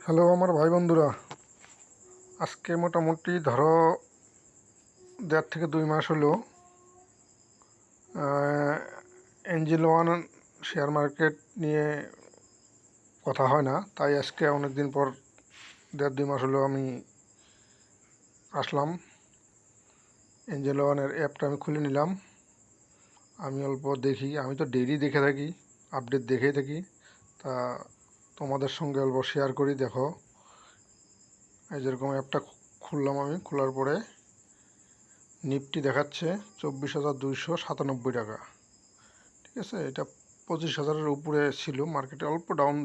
Hello আমার ভাই বন্ধুরা, আজকে মোটামুটি ধরো 1.5 থেকে 2 মাস হলো এঞ্জেল ওয়ান শেয়ার মার্কেট নিয়ে কথা হয় না, তাই আজকে অনেক দিন পর 1.5-2 মাস হলো আমি আসলাম। এঞ্জেল ওয়ানের অ্যাপটা আমি খুলে নিলাম, আমি অল্প দেখি। আমি তো ডেইলি দেখে থাকি, আপডেট দেখেই থাকি, তা তোমাদের সঙ্গে অল্প শেয়ার করি। দেখো, এই যেরকম অ্যাপটা খুললাম, আমি খোলার পরে নিফটি দেখাচ্ছে 24,297 টাকা। ঠিক আছে, এটা 25,000-এর উপরে ছিল, মার্কেটে অল্প ডাউন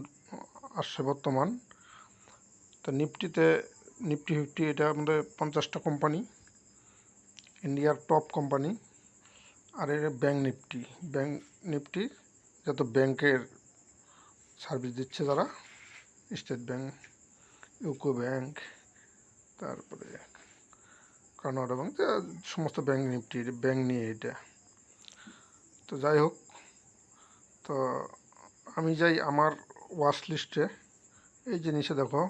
আসছে বর্তমান। তো নিফটি 50, এটা আমাদের 50টা কোম্পানি, ইন্ডিয়ার টপ কোম্পানি। আর এর ব্যাংক নিফটি যত ব্যাংকের সার্ভিস দিচ্ছে তারা, স্টেট ব্যাংক, ইউকো ব্যাংক, তারপরে কানাডা ব্যাংক, সমস্ত ব্যাংক নিয়ে এটা। তো যাই হোক, তো আমি যাই আমার ওয়াচ লিস্টে, এই যে নিচে দেখো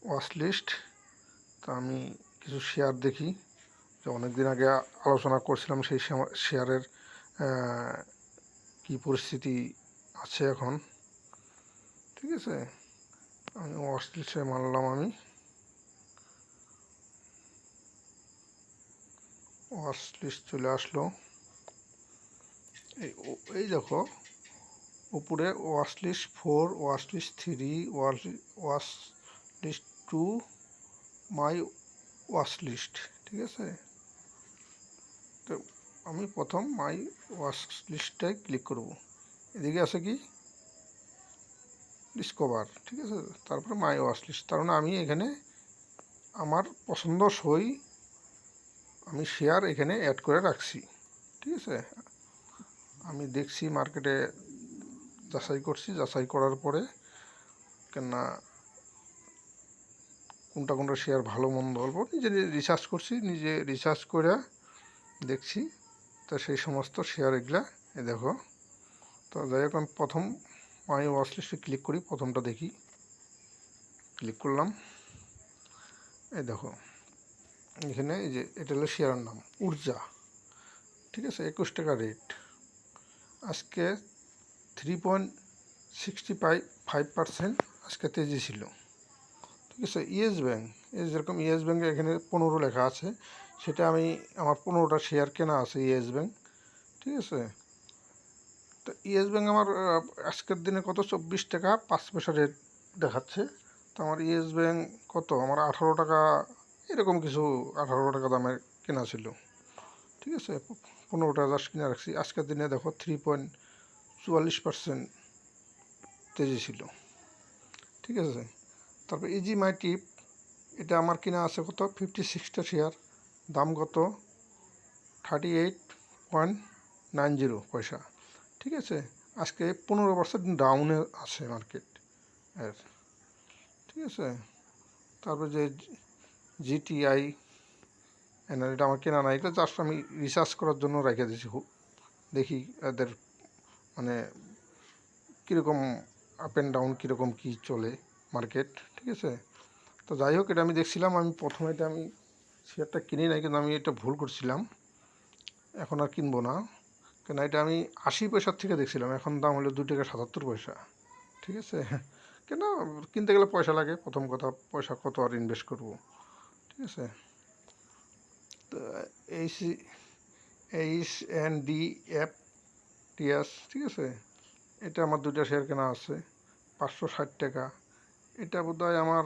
ওয়াচ লিস্ট। তো আমি কিছু শেয়ার দেখি, যে অনেক দিন আগে আলোচনা করছিলাম সেই শেয়ারের কি পরিস্থিতি আছে এখন। ঠিক আছে, আমি ওয়াচ লিস্টে মানলাম, আমি ওয়াচ লিস্ট চলে আসলো। এই দেখো উপরে watch list 4, watch list 3, watch list 2, my watch list. ঠিক আছে, তো আমি প্রথম মাই ওয়াচ লিস্টটায় ক্লিক করব। এদিকে আছে কি ডিসকভার। ঠিক আছে, তারপরে মাই ওয়াচ লিস্ট, তার মানে আমি এখানে আমার পছন্দসই আমি শেয়ার এখানে অ্যাড করে রাখছি। ঠিক আছে, আমি দেখছি মার্কেটে, যাচাই করার পরে কেননা কোনটা শেয়ার ভালো মন্দ অল্প নিজে রিসার্চ করে দেখছি। তো সেই সমস্ত শেয়ার এগুলা দেখো। তো যাই হোক, আমি প্রথম মাই ওয়াচ লিস্টে ক্লিক করি, প্রথমটা দেখি। ক্লিক করলাম, এই দেখো এখানে এই যে এটা হলো শেয়ারের নাম ঊর্জা। ঠিক আছে, 21 টাকা রেট, আজকে 3.65% আজকে তেজি ছিল। ঠিক আছে, ইয়েস ব্যাঙ্ক, যেরকম ইয়েস ব্যাঙ্কে এখানে 15 লেখা আছে, সেটা আমি আমার 15টা শেয়ার কেনা আছে ইয়েস ব্যাঙ্ক। ঠিক আছে, তো ইয়েস ব্যাঙ্ক আমার আজকের দিনে কত 24 টাকা 5 পয়সা রেট দেখাচ্ছে। তো আমার ইয়েস ব্যাঙ্ক কত, আমার 18 টাকা এরকম কিছু, 18 টাকা দামের কেনা ছিল। ঠিক আছে, 15টা জাস্ট কিনে রাখছি। আজকের দিনে দেখো 3.44% তেজি ছিল। ঠিক আছে, তারপর ইজি মাই টিপ, এটা আমার কিনা আছে কত 56টা শেয়ার, দাম কত 38.90 পয়সা। ঠিক আছে, আজকে 15% ডাউনে আছে মার্কেট এর। ঠিক আছে, তারপর যে জিটিআই এটা আমার কেনা নাই, এটা জাস্ট আমি রিসার্চ করার জন্য রেখে দিয়েছি। দেখি এদের মানে কীরকম আপ অ্যান্ড ডাউন, কীরকম কী চলে মার্কেট। ঠিক আছে, তো যাই হোক, এটা আমি দেখছিলাম। আমি প্রথমে এটা আমি শেয়ারটা কিনি নাই, কিন্তু আমি এটা ভুল করছিলাম, এখন আর কিনবো না। কেন এটা আমি 80 পয়সার থেকে দেখছিলাম, এখন দাম হলো 2 টাকা 77 পয়সা। ঠিক আছে, কেন কিনতে গেলে পয়সা লাগে, প্রথম কথা, পয়সা কত আর ইনভেস্ট করবো। ঠিক আছে, তো HNDFTS, ঠিক আছে, এটা আমার 2টা শেয়ার কেনা আছে 560 টাকা। এটা বোধহয় আমার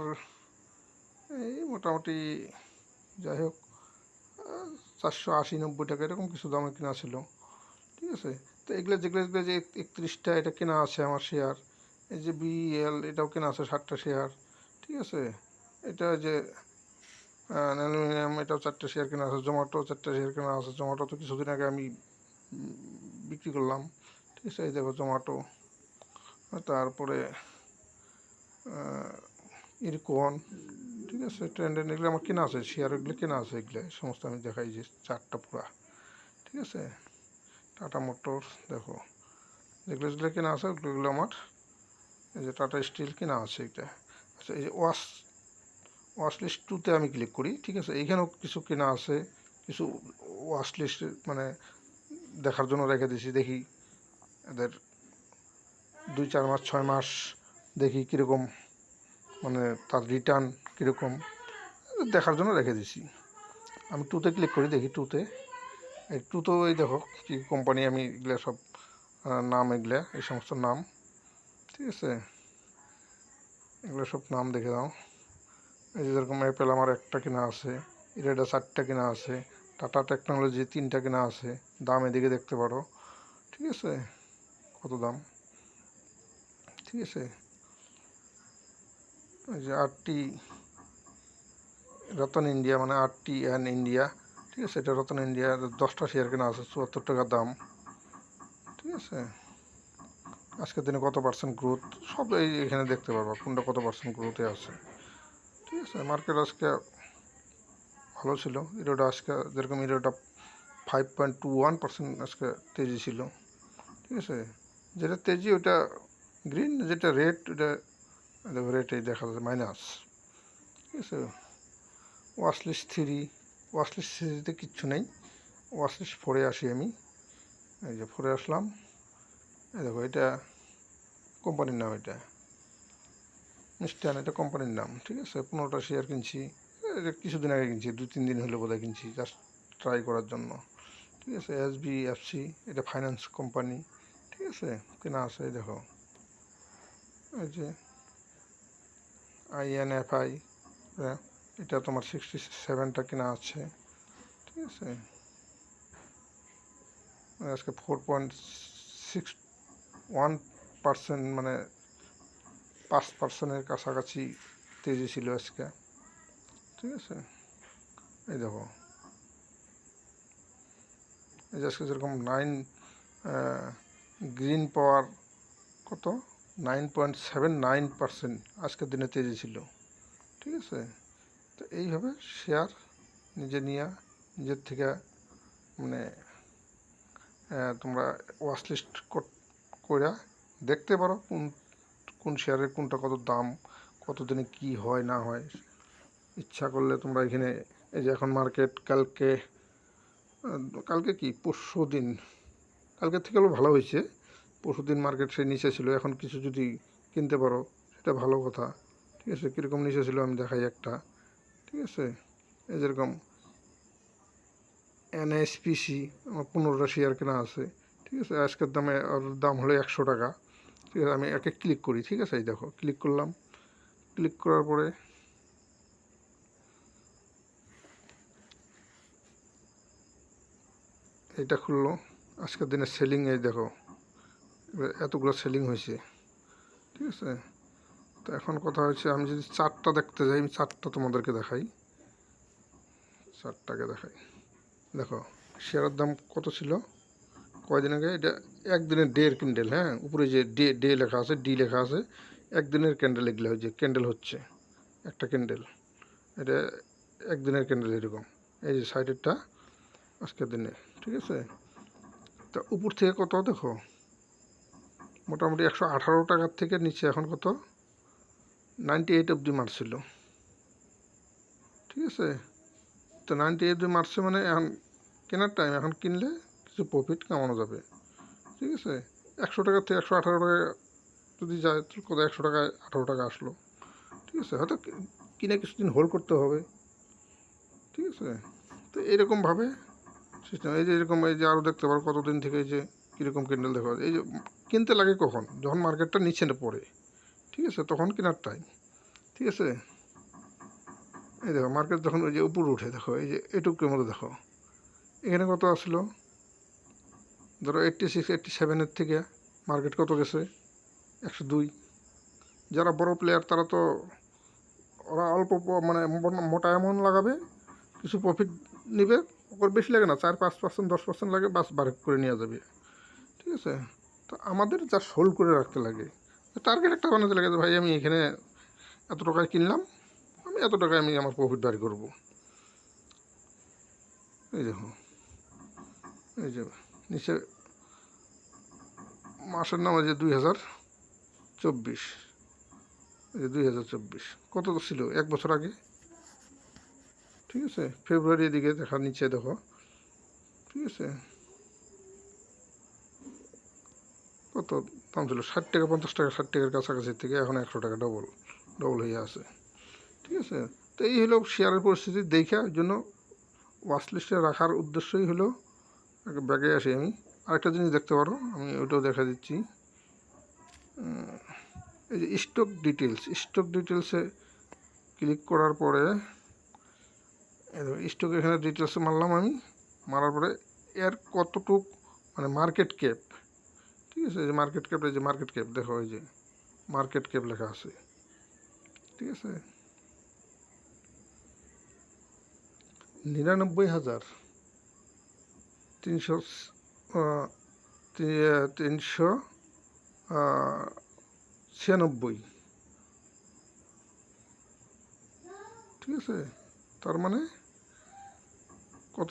এই মোটামুটি, যাই হোক, 480-90 টাকা এরকম কিছু দামে কেনা ছিল। ঠিক আছে, তো যেগুলো যে 31টা এটা কেনা আছে আমার শেয়ার। এই যে বিএল, এটাও কেনা আছে 60টা শেয়ার। ঠিক আছে, এটা যে অ্যালুমিনিয়াম, এটাও 4টে শেয়ার কেনা আছে। জোম্যাটো 4টে শেয়ার কেনা আছে। জোম্যাটো তো কিছুদিন আগে আমি বিক্রি করলাম। ঠিক আছে, এই দেখো জোম্যাটো। তারপরে ইরকন। ঠিক আছে, ট্রেন্ডেন, এগুলো আমার কেনা আছে শেয়ার, এগুলো কেনা আছে, এগুলো সমস্ত আমি দেখাই যে 4টা পুরা। ঠিক আছে, টাটা মোটরস, দেখো যেগুলো কেনা আছে ওগুলো আমার, এই যে টাটা স্টিল কেনা আছে এটা। আচ্ছা, এই যে ওয়াচ লিস্ট 2-তে আমি ক্লিক করি। ঠিক আছে, এইখানেও কিছু কেনা আছে, কিছু ওয়াচ লিস্ট মানে দেখার জন্য রেখে দিয়েছি। দেখি এদের 2-4 মাস 6 মাস দেখি কীরকম, মানে তার রিটার্ন কীরকম দেখার জন্য রেখে দিয়েছি। আমি 2-তে ক্লিক করি, দেখি 2-তে। এই 2-তেও এই দেখো কী কোম্পানি, আমি এগুলো সব নাম, এগুলো এই সমস্ত নাম। ঠিক আছে, এগুলো সব নাম দেখে দাও। এই যে যেরকম অ্যাপেল আমার 1টা কেনা আছে, ইরেডা 4টা কেনা আছে, টাটা টেকনোলজি 3টা কেনা আছে। দাম এদিকে দেখতে পারো। ঠিক আছে, কত দাম। ঠিক আছে, এই যে আরটি রতন ইন্ডিয়া, মানে আরটি অ্যান্ড ইন্ডিয়া। ঠিক আছে, এটা রতন ইন্ডিয়া, 10টা শেয়ার কেনা আছে, 74 টাকা দাম। ঠিক আছে, আজকের দিনে কত পার্সেন্ট গ্রোথ সব এখানে দেখতে পারবা, কোনটা কত পার্সেন্ট গ্রোথে আছে। ঠিক আছে, মার্কেট আজকে ভালো ছিল। ইরোটা আজকে যেরকম ইরোটা 5.21% আজকে তেজি ছিল। ঠিক আছে, যেটা তেজি ওটা গ্রিন, যেটা রেড ওটা রেটেই দেখা যাচ্ছে মাইনাস। ঠিক আছে, ওয়াচলিস্ট 3তে কিচ্ছু নেই। ওয়াচলিস্ট 4-এ আসি আমি। এই যে 4-এ আসলাম। এই দেখো, এটা কোম্পানির নাম, এটা মিস্টান, এটা কোম্পানির নাম। ঠিক আছে, 15টা শেয়ার কিনছি, এটা কিছুদিন আগে কিনছি, 2-3 দিন হলো বোধহয় কিনছি, জাস্ট ট্রাই করার জন্য। ঠিক আছে, SBFC, এটা ফাইন্যান্স কোম্পানি। ঠিক আছে, কেনা আছে। এই দেখো, এই যে INFI, এটা তোমার 67টা কেনা আছে। ঠিক আছে, আজকে 4.61%, মানে 5%-এর কাছাকাছি তেজি ছিল আজকে। ঠিক আছে, এই দেখো, এই যে আজকে যেরকম গ্রিন পাওয়ার কত 9.79% আজকের দিনে তেজি ছিল। ঠিক আছে, তো এইভাবে শেয়ার নিজের থেকে মানে তোমরা ওয়াচ লিস্ট করে দেখতে পারো কোন শেয়ারের কোনটা কত দাম, কত দিনে কী হয় না হয়। ইচ্ছা করলে তোমরা এখানে, এই যে এখন মার্কেট কালকে কি পরশু দিন, কালকের থেকে ভালো হয়েছে। পরশু দিন মার্কেট সেই নিচে ছিল, এখন কিছু যদি কিনতে পারো সেটা ভালো কথা। ঠিক আছে, কীরকম নিচে ছিল আমি দেখাই একটা। ঠিক আছে, এই যেরকম NSPC আমার 15টা শেয়ার কেনা আছে। ঠিক আছে, আজকের দাম হলো 100 টাকা। ঠিক আছে, আমি একে ক্লিক করি। ঠিক আছে, এই দেখো ক্লিক করলাম। ক্লিক করার পরে এটা খুললো, আজকের দিনে সেলিং, এই দেখো এতগুলো সেলিং হয়েছে। ঠিক আছে, তো এখন কথা হচ্ছে, আমি যদি চার্টটা দেখতে যাই, আমি চার্টটা তোমাদেরকে দেখাই। চার্টটাকে দেখাই, দেখো শেয়ারের দাম কত ছিল কয়দিন আগে। এটা একদিনের ডের ক্যান্ডেল। হ্যাঁ, উপরে যে ডে লেখা আছে, ডি লেখা আছে, একদিনের ক্যান্ডেল। এগুলো যে ক্যান্ডেল হচ্ছে, একটা ক্যান্ডেল, এটা একদিনের ক্যান্ডেল এরকম। এই যে সাইডেরটা আজকের দিনে। ঠিক আছে, তা উপর থেকে কত দেখো, মোটামুটি 118 টাকার থেকে নিচে এখন কত 98 অবধি মারছিল। ঠিক আছে, তো 98 অবধি মারছে, মানে এখন কেনার টাইম। এখন কিনলে কিছু প্রফিট কামানো যাবে। ঠিক আছে, 100 টাকার থেকে 118 টাকা যদি যায়, তো কত 100 টাকায় 18 টাকা আসলো। ঠিক আছে, হয়তো কিনে কিছুদিন হোল্ড করতে হবে। ঠিক আছে, তো এইরকমভাবে সিস্টেম। এই যে এরকম, এই যে আরও দেখতে পারো কতদিন থেকে, এই যে কীরকম ক্যান্ডেল দেখা যায়। এই যে কিনতে লাগে কখন, যখন মার্কেটটা নিচে পড়ে। ঠিক আছে, তখন কেনার টাইম। ঠিক আছে, এই দেখো মার্কেট যখন ওই যে উপরে উঠে, দেখো এই যে এটুকুর মধ্যে দেখো এখানে কত আসলো, ধরো 86 87-এর থেকে মার্কেট কত গেছে 102। যারা বড় প্লেয়ার তারা তো ওরা অল্প মানে মোটা অ্যামাউন্ট লাগাবে, কিছু প্রফিট নিবে, ওর বেশি লাগে না, 4-5%, 10% লাগে, বাস বার করে নিয়ে যাবে। ঠিক আছে, তো আমাদের যা হোল্ড করে রাখতে লাগে, টার্গেট একটা বানাতে লাগে, ভাই আমি এখানে এত টাকায় কিনলাম, আমি এত টাকায় আমি আমার প্রফিট বার করবো। এই দেখো, এই যে নিচে মাসের নাম আছে 2024। এই 2024 কত ছিল 1 বছর আগে, ঠিক আছে। ফেব্রুয়ারি দিকে দেখা, নিচে দেখো, ঠিক আছে, কত দাম ছিল 60 টাকা 50 টাকা, 60 টাকার কাছাকাছি থেকে এখন 100 টাকা, ডবল হয়ে আছে, ঠিক আছে। তো এই হলো শেয়ারের পরিস্থিতি দেখে, ওই জন্য ওয়াচ লিস্টে রাখার উদ্দেশ্যই হলো ব্যাগে আসি আমি। আরেকটা জিনিস দেখতে পারো, আমি ওইটাও দেখা দিচ্ছি। এই যে স্টক ডিটেলসে ক্লিক করার পরে স্টক এখানে ডিটেলসে মারলাম আমি, মারার পরে এর কতটুক মানে মার্কেট ক্যাপ, ঠিক আছে। এই যে মার্কেট ক্যাপ, এই যে মার্কেট ক্যাপ দেখো, এই যে মার্কেট ক্যাপ লেখা আছে, ঠিক আছে। 99,396, ঠিক আছে। তার মানে কত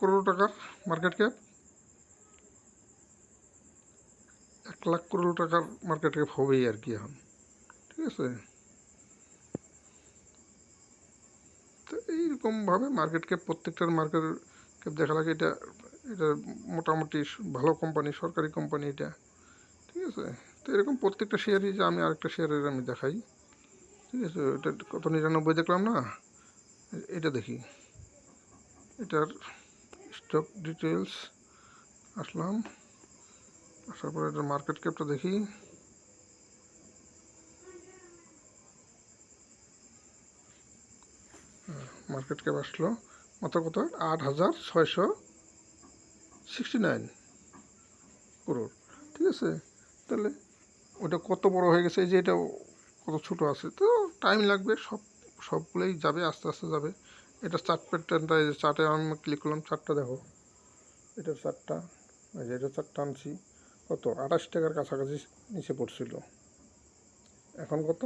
করোড় টাকার মার্কেট ক্যাপ, 1 লাখ করোড় টাকার মার্কেট ক্যাপ হবেই আর কি এখন, ঠিক আছে। তো এইরকমভাবে মার্কেট ক্যাপ, প্রত্যেকটার মার্কেট ক্যাপ দেখা লাগে। এটা মোটামুটি ভালো কোম্পানি, সরকারি কোম্পানি এটা, ঠিক আছে। তো এরকম প্রত্যেকটা শেয়ারই, যে আমি আরেকটা শেয়ারের আমি দেখাই, ঠিক আছে। এটা কত 99 দেখলাম না, এটা দেখি, এটার স্টক ডিটেলস আসলাম, আসার পরে এটার মার্কেট ক্যাপটা দেখি, মার্কেট ক্যাপ আসলো মাত্র কত, 8,669 করোড়, ঠিক আছে। তাহলে ওটা কত বড় হয়ে গেছে, এই যে এটা কত ছোট আছে, তো টাইম লাগবে, সবগুলোই যাবে, আস্তে আস্তে যাবে। এটা চার্ট প্যাটার্নটা, এই যে চার্টে আমি ক্লিক করলাম, চার্টটা দেখো, এটার চার্টটা, এই যে এটা চার্টটা আনছি, কত 28 টাকার কাছাকাছি নিচে পড়ছিল, এখন কত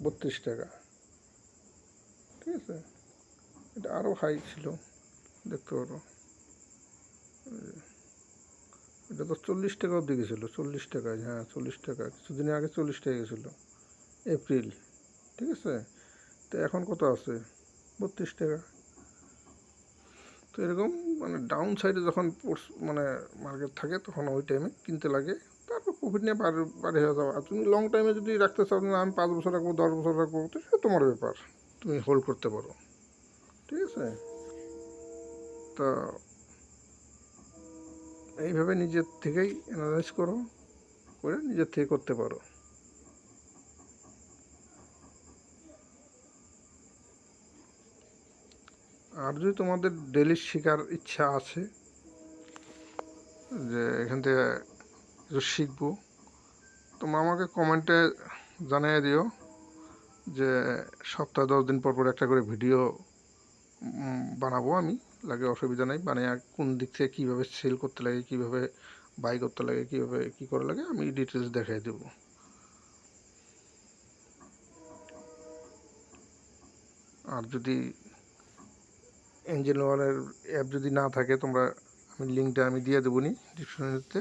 32 টাকা, ঠিক আছে। এটা আরও হাই ছিল, দেখতে পারো, এটা তো 40 টাকা অবধি গেছিলো, 40 টাকায়, হ্যাঁ 40 টাকা, কিছুদিন আগে 40 টাকা গেছিলো, এপ্রিল, ঠিক আছে। তো এখন কত আছে, 32 টাকা। তো এরকম মানে ডাউন সাইডে যখন মানে মার্কেট থাকে, তখন ওই টাইমে কিনতে লাগে, তারপর প্রফিট নিয়ে পারে হয়ে যাওয়া। আর তুমি লং টাইমে যদি রাখতে চাও, না আমি 5 বছর রাখবো, 10 বছর রাখবো, তো সেটা তোমার ব্যাপার, তুমি হোল্ড করতে পারো, ঠিক আছে। তা এইভাবে নিজের থেকেই অ্যানালাইজ করে নিজের থেকে করতে পারো। আর যদি তোমাদের ডেলি শেখার ইচ্ছা আছে, যে এখান থেকে কিছু শিখবো, তোমরা আমাকে কমেন্টে জানিয়ে দিও, যে সপ্তাহে 10 দিন পর পর একটা করে ভিডিও বানাবো আমি, লাগে অসুবিধা নেই, মানে কোন দিক থেকে কীভাবে সেল করতে লাগে, কীভাবে বাই করতে লাগে, কীভাবে কী করা লাগে, আমি ডিটেলস দেখাই দেবো। আর যদি এঞ্জেল ওয়ানের অ্যাপ যদি না থাকে, তোমরা, আমি লিঙ্কটা আমি দিয়ে দেবো নি ডিসক্রিপশনেতে,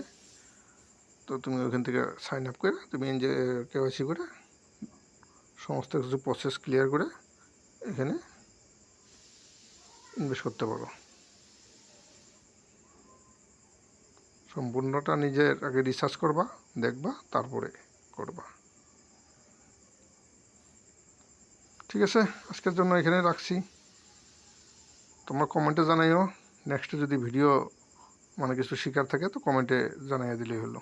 তো তুমি ওখান থেকে সাইন আপ করে, তুমি কেওয়াইসি করে সমস্ত কিছু প্রসেস ক্লিয়ার করে এখানে ইনভেস্ট করতে পারো। সম্পূর্ণটা নিজের আগে রিসার্চ করবা, দেখবা, তারপরে করবা, ঠিক আছে। আজকের জন্য এখানে রাখছি, তোমরা কমেন্টে জানাইও, নেক্সটে যদি ভিডিও মানে কিছু শেখার থাকে, তো কমেন্টে জানাইয়া দিলেই হলো।